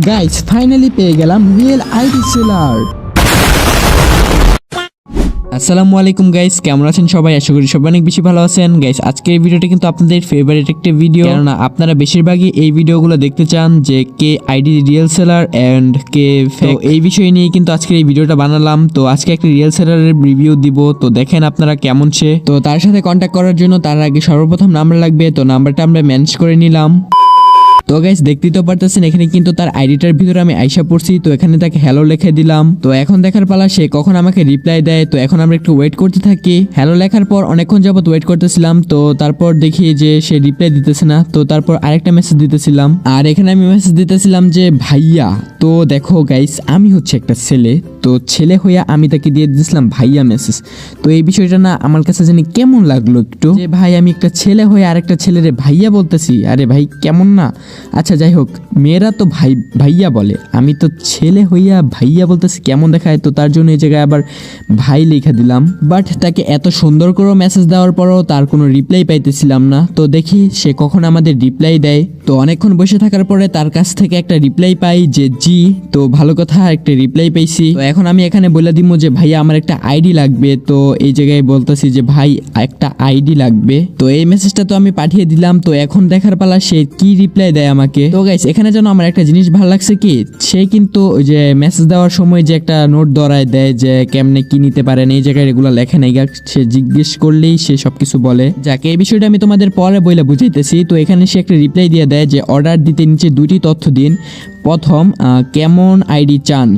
Guys finally পেয়ে গেলাম real ID seller. আসসালামু আলাইকুম গাইস, কেমন আছেন সবাই? আশা করি সবাই অনেক বেশি ভালো আছেন। গাইস আজকের এই ভিডিওটা কিন্তু আপনাদের ফেভারিট একটা ভিডিও, কেননা আপনারা বেশিরভাগই এই ভিডিওগুলো দেখতে চান যে কে আইডি রিয়েল সেলার এন্ড কে ফেক। এই বিষয় নিয়ে কিন্তু আজকে এই ভিডিওটা বানালাম। তো আজকে একটা রিয়েল সেলারের রিভিউ দিব, তো দেখেন আপনারা কেমন সে। তো তার সাথে কন্ট্যাক্ট করার জন্য তার আগে সর্বপ্রথম নাম্বার লাগবে, তো নাম্বারটা আমরা ম্যানেজ করে নিলাম। তো গাইস দেখতেই তো পারতেছেন এখানে কিন্তু তার আইডিটার ভিতরে আমি আইসা পড়ছি, তো এখানে তাকে হ্যালো লিখে দিলাম। তো এখন দেখার পালা সে কখন আমাকে রিপ্লাই দেয়। তো এখন আমরা একটু ওয়েট করতে থাকি। হ্যালো লেখার পর অনেকক্ষণ যাবত ওয়েট করতেছিলাম, তো তারপর দেখি যে সে রিপ্লাই দিতেছে না। তো তারপর আরেকটা মেসেজ দিতেছিলাম, আর এখানে আমি মেসেজ দিতেছিলাম যে ভাইয়া। তো দেখো গাইস আমি হচ্ছে একটা ছেলে, তো ছেলে হইয়া আমি তাকে দিয়ে দিয়েছিলাম ভাইয়া মেসেজ। তো এই বিষয়টা না আমার কাছে জানি কেমন লাগলো একটু, যে ভাই আমি একটা ছেলে হয়ে আরেকটা ছেলেরে ভাইয়া বলতেছি। আরে ভাই কেমন না? আচ্ছা যাই হোক, মেয়েরা তো ভাই ভাইয়া বলে, আমি তো ছেলে হইয়া ভাইয়া বলতেছি, কেমন দেখায়। তো তার জন্য এই জায়গায় আবার ভাই লেখা দিলাম। বাট তাকে এত সুন্দর করে মেসেজ দেওয়ার পরও তার কোনো রিপ্লাই পাইতেছিলাম না। তো দেখি সে কখন আমাদের রিপ্লাই দেয়। তো অনেকক্ষণ বসে থাকার পরে তার কাছ থেকে একটা রিপ্লাই পাই যে জি। তো ভালো কথা, একটা রিপ্লাই পাইছি। তো এখন আমি এখানে বলে দিব যে ভাইয়া আমার একটা আইডি লাগবে। তো এই জায়গায় বলতেছি যে ভাই একটা আইডি লাগবে। তো এই মেসেজটা তো আমি পাঠিয়ে দিলাম। তো এখন দেখার পালা সে কি রিপ্লাই দেয় আমাকে। তো গাইস এখানে যেন আমার একটা জিনিস ভালো লাগছে কি, সে কিন্তু ওই যে মেসেজ দেওয়ার সময় যে একটা নোট ধরায় দেয় যে কেমনে কি নিতে পারেন, এই জায়গায় এগুলো লেখা নেই। সে জিজ্ঞেস করলেই সে সবকিছু বলে। যাকে এই বিষয়টা আমি তোমাদের পরে বইলে বুঝাইতেছি। তো এখানে সে একটা রিপ্লাই দিয়ে দেয় যে অর্ডার দিতে নিচে দুটি তথ্য দিন। প্রথম কেমন আইডি চান,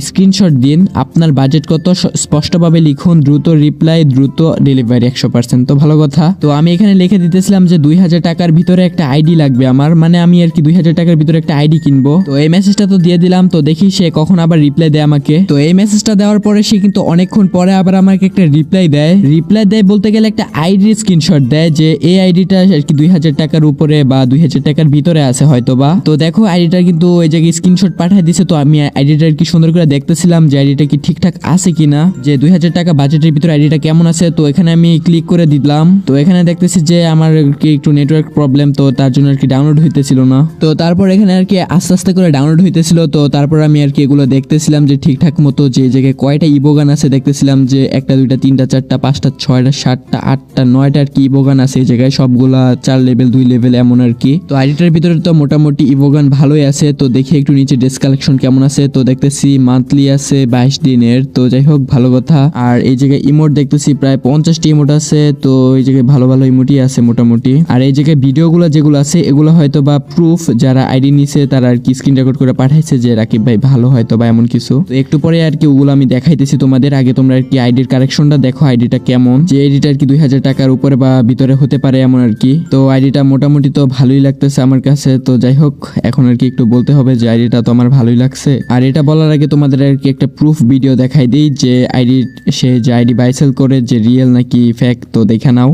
স্ক্রিনশট দিন, আপনার বাজেট কত স্পষ্টভাবে লিখুন, দ্রুত রিপ্লাই, দ্রুত ডেলিভারি 100%। তো ভালো কথা। তো আমি এখানে লিখে দিতেছিলাম যে 2000 টাকার ভিতরে একটা আইডি লাগবে আমার, মানে আমি আর কি 2000 টাকার ভিতরে একটা আইডি কিনবো। তো এই মেসেজটা তো দিয়ে দিলাম। তো দেখি সে কখন আবার রিপ্লাই দেয় আমাকে। তো এই মেসেজটা দেওয়ার পরে সে কিন্তু অনেকক্ষণ পরে আবার আমাকে একটা রিপ্লাই দেয়। রিপ্লাই দেয় বলতে গেলে একটা আইডির স্ক্রিনশট দেয় যে এই আইডিটা আর কি 2000 টাকার উপরে বা 2000 টাকার ভিতরে আছে হয়তো বা। তো দেখো আইডিটা কিন্তু ওই জায়গায় স্ক্রিনশট পাঠিয়ে দিছে। তো আমি আইডিটা আর কি সুন্দর করে দেখতেছিলাম যে আইডিটা কি ঠিকঠাক আছে কিনা, যে 2000 টাকা বাজেটের ভিতরে আইডিটা কেমন আছে। তো এখানে আমি ক্লিক করে দিলাম। তো এখানে দেখতেছি যে আমার কি একটু নেটওয়ার্ক প্রবলেম, তো তার জন্য আর কি ডাউনলোড হইতেছিল না। তো তারপর এখানে আর কি আস্তে আস্তে করে ডাউনলোড হইতেছিল। তো তারপর আমি আর কি এগুলো দেখতেছিলাম যে ঠিকঠাক মতো যে জায়গায় কয়টা ইবোগান আছে দেখতেছিলাম, যে 1 2 3 4 5 6 7 8 9টা আর কি ইবোগান আছে এই জায়গায়, সবগুলা 4 লেভেল 2 লেভেল এমন আর কি। তো আইডিটার ভিতরে তো মোটামুটি ইবোগান ভালোই আছে। তো দেখি একটু নিচে ডেস্ক কালেকশন কেমন আছে। তো দেখতেছি মান্থলি আছে 22 দিনের। তো যাই হোক ভালো কথা। আর এই জায়গায় ইমোট দেখতেছি প্রায় 50টি ইমোট আছে। তো এই জায়গায় ভালো ভালো ইমোটই আছে মোটামুটি। আর এই জায়গায় ভিডিওগুলো যেগুলো আছে এগুলো হয়তো বা প্রুফ, যারা আইডি নিছে তারা আর কি স্ক্রিন রেকর্ড করে পাঠাইছে যে রাকিব ভাই ভালো হয়তো বা এমন কিছু। তো একটু পরে আর কি ওগুলো আমি দেখাইতেছি তোমাদের। আগে তোমরা আর কি আইডির কারেকশনটা দেখো, আইডিটা কেমন, যে আইডিটা আর কি 2000 টাকার উপরে বা ভিতরে হতে পারে এমন আর কি। তো আইডিটা মোটামুটি তো ভালোই লাগতেছে আমার কাছে। তো যাই হোক এখন আর কি একটু বলতে হবে যে আইডিটা তো আমার ভালোই লাগছে। আর এটা বলার আগে তোমাদের আর কি একটা প্রুফ ভিডিও দেখাই দিই যে আইডি, সে যে আইডি বাই সেল করে যে রিয়েল নাকি ফেক। তো দেখে নাও।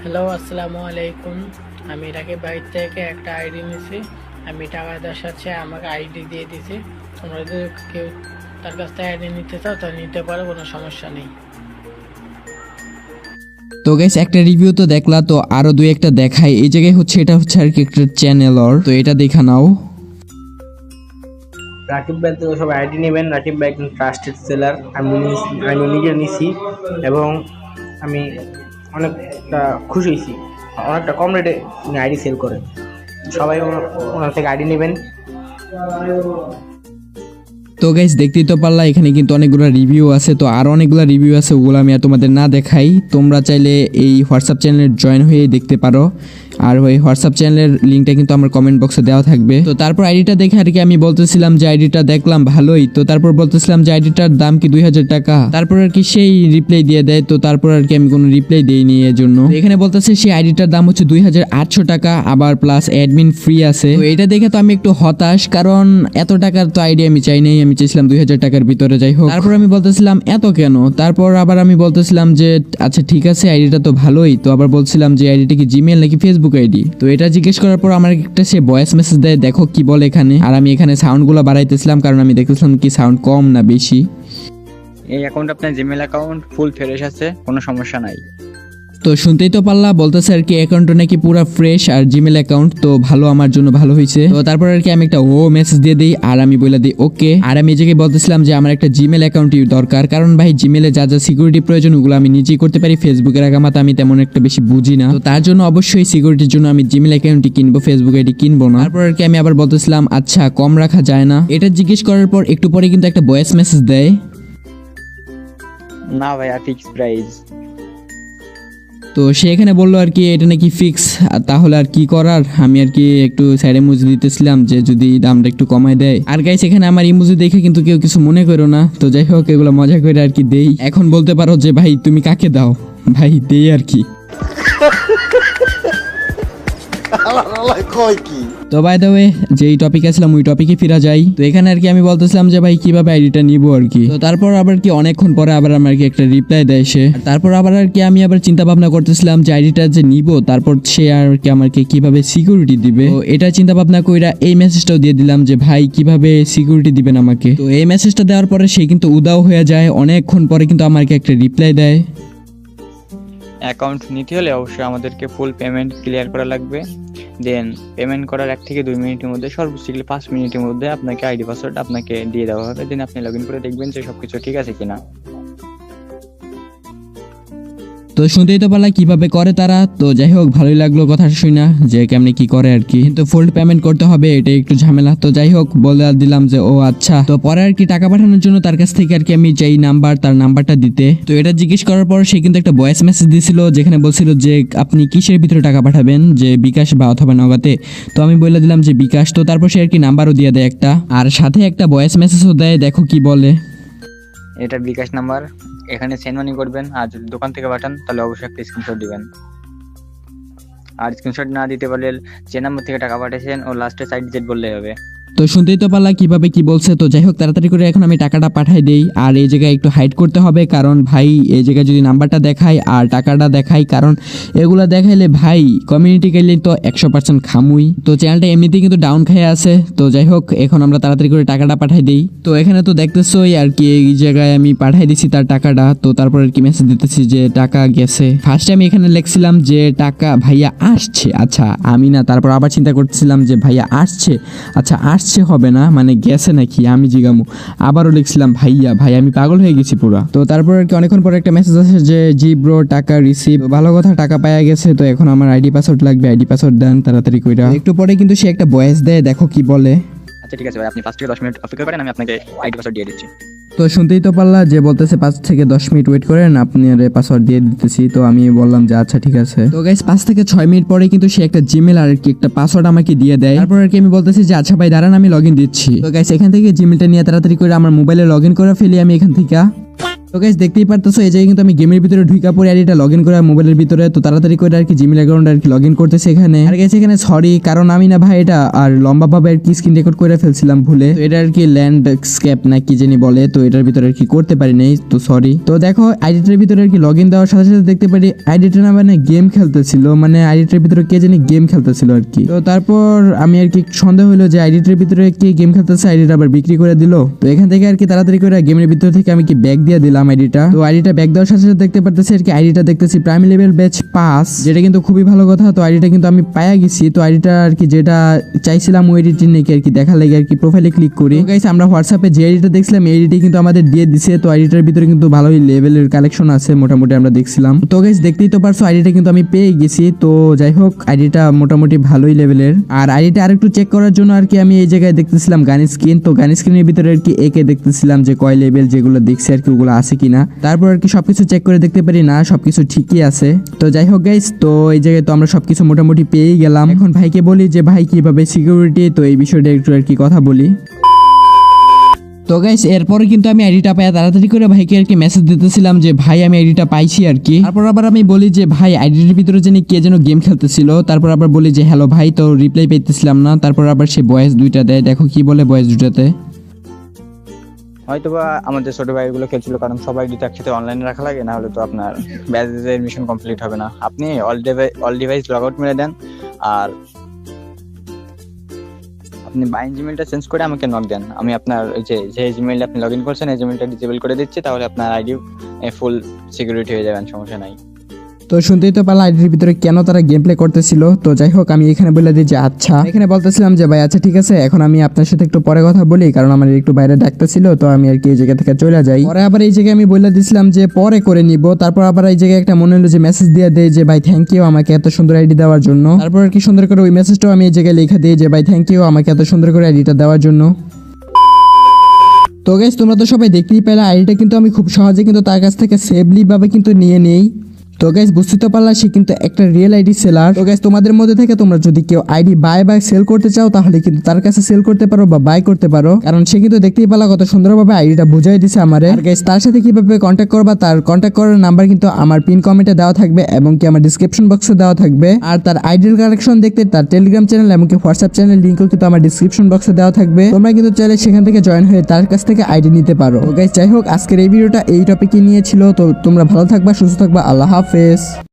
হ্যালো আসসালামু আলাইকুম, আমি রাকিব ভাই থেকে একটা আইডি নিয়েছি। আমি টাকা দেওয়ার সাথে আমাকে আইডি দিয়ে দিছি। তোমরা যদি কেউ তার কাছ থেকে আইডি নিতে চাও তো নিতে পারো, কোনো সমস্যা নেই। তো গাইস একটা রিভিউ তো দেখলা, তো আরো দুই একটা দেখাই। এই জায়গায় হচ্ছে এটা হচ্ছে আর কি একটা চ্যানেলর, তো এটা দেখা নাও। রাকিব ভাই থেকে সব আইডি নেবেন। রাকিব ভাই একজন ট্রাস্টেড সেলার, আমি নিজে নিছি এবং আমি অনেকটা খুশি হয়েছি। অনেকটা কম রেটে উনি আইডি সেল করেন। সবাই ওনার থেকে আইডি নেবেন। তো গাইস দেখতেই তো পারলা এখানে কিন্তু অনেকগুলো রিভিউ আছে। তো আর অনেকগুলো রিভিউ আছে, ওগুলো আমি আর তোমাদের না দেখাই। তোমরা চাইলে এই হোয়াটসঅ্যাপ চ্যানেলে জয়েন হয়ে দেখতে পারো। আর ওই হোয়াটসঅ্যাপ চ্যানেলের লিঙ্কটা কিন্তু আমার কমেন্ট বক্সে দেওয়া থাকবে। তো তারপর আইডিটা দেখে আর কি আমি বলতেছিলাম যে আইডিটা দেখলাম ভালোই। তো তারপর বলতেছিলাম যে আইডিটার দাম কি 2000 টাকা। তারপর আর কি সেই রিপ্লাই দিয়ে দেয়। তো তারপর আর কি আমি কোনো রিপ্লাই দেইনি এর জন্য। এখানে বলতেছে সেই আইডিটার দাম হচ্ছে 2800 টাকা, আবার প্লাস অ্যাডমিন ফ্রি আছে। তো এটা দেখে তো আমি একটু হতাশ, কারণ এত টাকার তো আইডি আমি চাই নাই, আমি চেয়েছিলাম 2000 টাকার ভিতরে। যাই হোক তারপর আমি বলতেছিলাম এত কেন। তারপর আবার আমি বলতেছিলাম যে আচ্ছা ঠিক আছে আইডিটা তো ভালোই। তো আবার বলছিলাম যে আইডিটা কি জিমেল নাকি ফেসবুক আইডি। তো এটা জিজ্ঞেস করার পর আমার একটা সে ভয়েস মেসেজ দেয়, দেখো কি বলে এখানে। আর আমি এখানে সাউন্ডগুলো বাড়াইতেছিলাম কারণ আমি দেখতেছিলাম কি সাউন্ড কম না বেশি। এই অ্যাকাউন্ট আপনার জিমেল অ্যাকাউন্ট ফুল ফ্রেশ আছে, কোনো সমস্যা নাই। তো শুনতেই তো পারলা, বলতেছে আর কি অ্যাকাউন্টটা নাকি পুরো ফ্রেশ আর জিমেল অ্যাকাউন্ট, তো ভালো, আমার জন্য ভালো হয়েছে। তো তারপর আর কি আমি একটা মেসেজ দিয়ে দিই আর আমি বলে দিই ওকে। আর আমি এই জায়গায় বলতেছিলাম যে আমার একটা জিমেল অ্যাকাউন্টই দরকার, কারণ ভাই জিমেলে যা যা সিকিউরিটি প্রয়োজন ওগুলো আমি নিজেই করতে পারি, ফেসবুকের আগামাতা আমি তেমন একটা বেশি বুঝি না। তো তার জন্য অবশ্যই সিকিউরিটির জন্য আমি জিমেল অ্যাকাউন্টই কিনবো, ফেসবুক আইডি কিনবো না। তারপর আর কি আমি আবার বলতেছিলাম আচ্ছা কম রাখা যায় না, এটা জিজ্ঞেস করার পর একটু পরে কিন্তু একটা ভয়েস মেসেজ দেয়। না ভাইয়া ফিক্স প্রাইস। তো সে এখানে বললো আর কি এটা নাকি ফিক্স, তাহলে আর কি করার, আমি আর কি একটু সাইড ইমোজি দিতেছিলাম যে যদি দামটা একটু কমায় দেয়। আর গাইস এখানে আমার ইমোজি দেখে কিন্তু কেউ কিছু মনে করো না, তো যাই হোক এগুলো মজা করে আর কি দেই। এখন বলতে পারো যে ভাই তুমি কাকে দাও, ভাই দেই আর কি। তো বাই দ্য ওয়ে যেই টপিকে ছিলাম ওই টপিকে ফিরা যাই। তো এখানে আর কি আমি বলতেছিলাম যে ভাই কিভাবে আইডিটা নিবো আর কি। তো তারপর আবার কি অনেকক্ষণ পরে আবার আমার কি একটা রিপ্লাই দেয় সে। তারপর আবার আর কি আমি আবার চিন্তা ভাবনা করতেছিলাম যে আইডিটা যে নিবো, তারপর সে আর কি আমাকে কিভাবে সিকিউরিটি দিবে। তো এটা চিন্তা ভাবনা কইরা এই মেসেজটাও দিয়ে দিলাম যে ভাই কিভাবে সিকিউরিটি দিবেন আমাকে। তো এই মেসেজটা দেওয়ার পরে সে কিন্তু উদাও হয়ে যায়, অনেকক্ষণ পরে কিন্তু আমাকে একটা রিপ্লাই দেয়। অ্যাকাউন্ট নিতে হলে অবশ্যই আমাদেরকে ফুল পেমেন্ট ক্লিয়ার করা লাগবে। দেন পেমেন্ট করার 1 থেকে 2 মিনিটের মধ্যে, সর্বোচ্চ 5 মিনিটের মধ্যে আপনাকে আইডি পাসওয়ার্ড আপনাকে দিয়ে দেওয়া হবে। দেন আপনি লগ ইন করে দেখবেন যে সবকিছু ঠিক আছে কিনা। তো শুনতেই তো পারলা কিভাবে করে তারা। তো যাই হোক ভালোই লাগলো কথা শুনে যে কেমনি কি করে আর কি, কিন্তু ফুল পেমেন্ট করতে হবে, এটা একটু ঝামেলা। তো যাই হোক বলে দিলাম যে ও আচ্ছা। তো পরে আর কি টাকা পাঠানোর জন্য তার কাছ থেকে আর কি আমি যেই নাম্বার, তার নাম্বারটা দিতে, তো এটা জিজ্ঞেস করার পর সে কিন্তু একটা ভয়েস মেসেজ দিছিল যেখানে বলছিল যে আপনি কিসের ভিতরে টাকা পাঠাবেন, যে বিকাশ বা অথবা নগদে। তো আমি বলে দিলাম যে বিকাশ। তো তারপর সে আর কি নাম্বারও দিয়ে দেয় একটা, আর সাথে একটা ভয়েস মেসেজও দেয়, দেখো কি বলে। এটা বিকাশ নাম্বার, এখানে সেন্ড মানি করবেন। আর যদি দোকান থেকে পাঠান তাহলে অবশ্যই একটা স্ক্রিনশট দিবেন। আর স্ক্রিনশট না দিতে পারলে যে নাম্বার থেকে টাকা পাঠিয়েছেন ও লাস্টে সাইড ডিজিট বললেই হবে। তো শুনতেই তো পারলা কিভাবে কি বলছে। তো যাই হোক তাড়াতাড়ি করে এখন আমি টাকাটা পাঠাই দেই। আর এই জায়গায় একটু হাইড করতে হবে, কারণ ভাই এই জায়গায় যদি নাম্বারটা দেখাই আর টাকাটা দেখাই, কারণ এগুলা দেখাইলে ভাই কমিউনিটি গাইডলাইন তো 100% খামুই। তো চ্যানেলটা এমনিতেই কিন্তু ডাউন খেয়ে আছে। তো যাই হোক এখন আমরা তাড়াতাড়ি করে টাকাটা পাঠাই দেই। তো এখানে তো দেখতেছোই আর কি এই জায়গায় আমি পাঠাই দিছি তার টাকাটা। তো তারপর আর কি মেসেজ দিতেছি যে টাকা গেছে। ফার্স্টে আমি এখানে লিখছিলাম যে টাকা ভাইয়া আসছে, আচ্ছা আমি না, তারপর আবার চিন্তা করতেছিলাম যে ভাইয়া আসছে, আচ্ছা আসছে হবে না, মানে গেছে নাকি আমি জিগামু। আবারও লিখছিলাম ভাইয়া, ভাই আমি পাগল হয়ে গেছি পুরা। তো তারপর আর কি অনেকক্ষণ পরে একটা মেসেজ আসে যে জি ব্রো টাকা রিসিভ, ভালো কথা টাকা পাওয়া গেছে। তো এখন আমার আইডি পাসওয়ার্ড লাগবে, আইডি পাসওয়ার্ড দেন তাড়াতাড়ি কইরা। একটু পরে কিন্তু সে একটা ভয়েস দেয়, দেখো কি বলে। আচ্ছা ঠিক আছে ভাই, আপনি 5 থেকে 10 মিনিট অপেক্ষা করেন, আমি আপনাকে আইডি পাসওয়ার্ড দিয়ে দিচ্ছি। তো শুনতেই তো পারলা যে বলতেছে 5 থেকে 10 মিনিট ওয়েট করেন, আপনার পাসওয়ার্ড দিয়ে দিতেছি। তো আমি বললাম যে আচ্ছা ঠিক আছে। তো গাইস 5 থেকে 6 মিনিট পরে কিন্তু সে একটা জিমেল আর কি একটা পাসওয়ার্ড আমাকে দিয়ে দেয়। তারপর আর কি আমি বলতেছি যে আচ্ছা ভাই দাঁড়ান আমি লগইন দিচ্ছি। তো গাইস এখান থেকে জিমেলটা নিয়ে তাড়াতাড়ি করে আমার মোবাইলে লগইন করে ফেলি আমি এখান থেকে। তো গাইস দেখতেই পারতেছো এই জায়গায় কিন্তু আমি গেমের ভিতরে ঢুকা পরে আইডিটা লগইন করে মোবাইলের ভিতরে। তো তাড়াতাড়ি করে আর কি জিমেল অ্যাকাউন্ট আর কি লগইন করতেছে এখানে। আর গাইস এখানে সরি, কারণ আমি না ভাই এটা আর লম্বা ভাবে আর কি স্ক্রিন রেকর্ড করে ফেলছিলাম ভুলে। তো এটা আর কি ল্যান্ডস্কেপ না কি জানি বলে, তো এটার ভিতরে আর কি করতে পারি নাই, তো সরি। তো দেখো আইডিটার ভিতরে আর কি লগইন দেওয়ার সাথে সাথে দেখতে পারি আইডিটা না মানে গেম খেলতেছিল, মানে আইডিটার ভিতরে কে জানি গেম খেলতেছিল আর কি। তো তারপর আমি আর কি সন্দেহ হলো যে আইডিটার ভিতরে কি গেম খেলতেছে, আইডিটা আবার বিক্রি করে দিল। তো এখান থেকে আর কি তাড়াতাড়ি করে গেমের ভিতর থেকে আমি কি ব্যাগ দিয়ে দিলাম আইডিটা। তো আইডিটা ব্যাগ দেওয়ার সাথে সাথে দেখতে পারতেছি আর কি আইডিটা দেখতেছি প্রাইমারি লেভেল ব্যাচ 5, যেটা কিন্তু খুবই ভালো কথা। তো আইডিটা কিন্তু আমি পায়া গেছি। তো আইডিটা আর কি যেটা চাইছিলাম ওই আইডিটি নাকি আর কি দেখা লাগে আর কি প্রোফাইলে ক্লিক করি। তো গাইস আমরা হোয়াটসঅ্যাপে যে আইডিটা দেখছিলাম এই আইডিটি কিন্তু আমাদের দিয়ে দিছে। তো আইডিটার ভিতরে কিন্তু ভালোই লেভেলের কালেকশন আছে মোটামুটি আমরা দেখছিলাম। তো গাইস দেখতেই তো পারছো আইডিটা কিন্তু আমি পেয়ে গেছি। তো যাই হোক আইডিটা মোটামুটি ভালোই লেভেলের। আর আইডিটা আরেকটু চেক করার জন্য আর কি আমি এই জায়গায় দেখতেছিলাম গান স্ক্রিন। তো গান স্ক্রিনের ভিতরে আর কি একে দেখতেছিলাম যে কয় লেভেল যেগুলো দেখছি আর কি ওগুলো আছে কিনা। তারপর আর কি সবকিছু চেক করে দেখতে পারি না সবকিছু ঠিকই আছে। তো যাই হোক গাইস তো এই জায়গায় তো আমরা সবকিছু মোটামুটি পেয়েই গেলাম। এখন ভাইকে বলি যে ভাই কিভাবে সিকিউরিটি, তো এই বিষয়টা একটু আর কি কথা বলি। তো গাইস এরপরে কিন্তু আমি আইডিটা পাই তাড়াতাড়ি করে ভাইকে আর কি মেসেজ দিতেছিলাম যে ভাই আমি আইডিটা পাইছি আর কি। তারপর আবার আমি বলি যে ভাই আইডির ভিতরে জানি কে যেন গেম খেলতেছিল। তারপর আবার বলি যে হ্যালো ভাই, তো রিপ্লাই পেতেছিলাম না। তারপর আবার সে ভয়েস দুইটা দেয়, দেখো কি বলে ভয়েস দুইটাতে। হয়তোবা আমাদের ছোট ভাইগুলো খেলছিল, কারণ সবাই যদি একসাথে অনলাইনে রাখা লাগে, না হলে তো আপনার ব্যাচের মিশন কমপ্লিট হবে না। আপনি অল ডিভাইস লগ আউট মেরে দেন আর আপনি বাইন জিমেলটা চেঞ্জ করে আমাকে নক দেন। আমি আপনার যে জিমেইলে আপনি লগইন করছেন এই জিমেলটা ডিসেবল করে দিচ্ছি, তাহলে আপনার আইডি ফুল সিকিউরিটি হয়ে যাবেন, সমস্যা নাই। তো তো শুনতেই তো পারলা আইডির ভিতরে কেন তারা গেম প্লে করতেছিল। তো যাই হোক আমি এখানে বলে দিই যে আচ্ছা, এখানে বলতেছিলাম যে ভাই আচ্ছা ঠিক আছে, এখন আমি আপনার সাথে একটু পরে কথা বলি, কারণ আমার একটু বাইরে ডাকতেছিল, তো আমি আর কি এই জায়গা থেকে চলে যাই। পরে আবার এই জায়গায় আমি বলে দিছিলাম যে পরে করে নিব। তারপর আবার এই জায়গায় একটা মনে হলো যে মেসেজ দিয়ে দেয় যে ভাই থ্যাংক ইউ আমাকে এত সুন্দর আইডি দেওয়ার জন্য। তারপর আর কি সুন্দর করে ওই মেসেজটাও আমি এই জায়গায় লিখে দিই যে ভাই থ্যাংক ইউ আমাকে এত সুন্দর করে আইডিটা দেওয়ার জন্য। তো গাইস তোমরা তো সবাই দেখতেই পেলে আইডিটা কিন্তু আমি খুব সহজে কিন্তু তার কাছ থেকে সেফলি ভাবে কিন্তু নিয়ে নেই। তো গাইস বুঝতে তো পারলা সে কিন্তু একটা রিয়েল আইডি সেলার। তো গাইস তোমাদের মধ্যে থেকে তোমরা যদি কেউ আইডি বাই সেল করতে চাও তাহলে কিন্তু তার কাছে সেল করতে পারো বা বাই করতে পারো, কারণ সে কিন্তু দেখতেই পারলা কত সুন্দরভাবে আইডিটা বুঝাই দিছে আমারে। আর গাইস তার সাথে কিভাবে কন্ট্যাক্ট করবা তার কন্ট্যাক্ট করার নাম্বার কিন্তু আমার পিন কমেন্টে দেওয়া থাকবে এবং কি আমার ডিসক্রিপশন বক্সে দেওয়া থাকবে। আর তার আইডির কালেকশন দেখতে তার টেলিগ্রাম চ্যানেল এবং কি হোয়াটসঅ্যাপ চ্যানেল লিংকও কিন্তু আমার ডিসক্রিপশন বক্সে দেওয়া থাকবে। তোমরা কিন্তু চাইলে সেখান থেকে জয়েন হয়ে তার কাছ থেকে আইডি নিতে পারো। তো গাইস যাই হোক আজকের এই ভিডিওটা এই টপিকই নিয়ে ছিল। তো তোমরা ভালো থাকবা, সুস্থ থাকবা, আল্লাহ হাফেজ।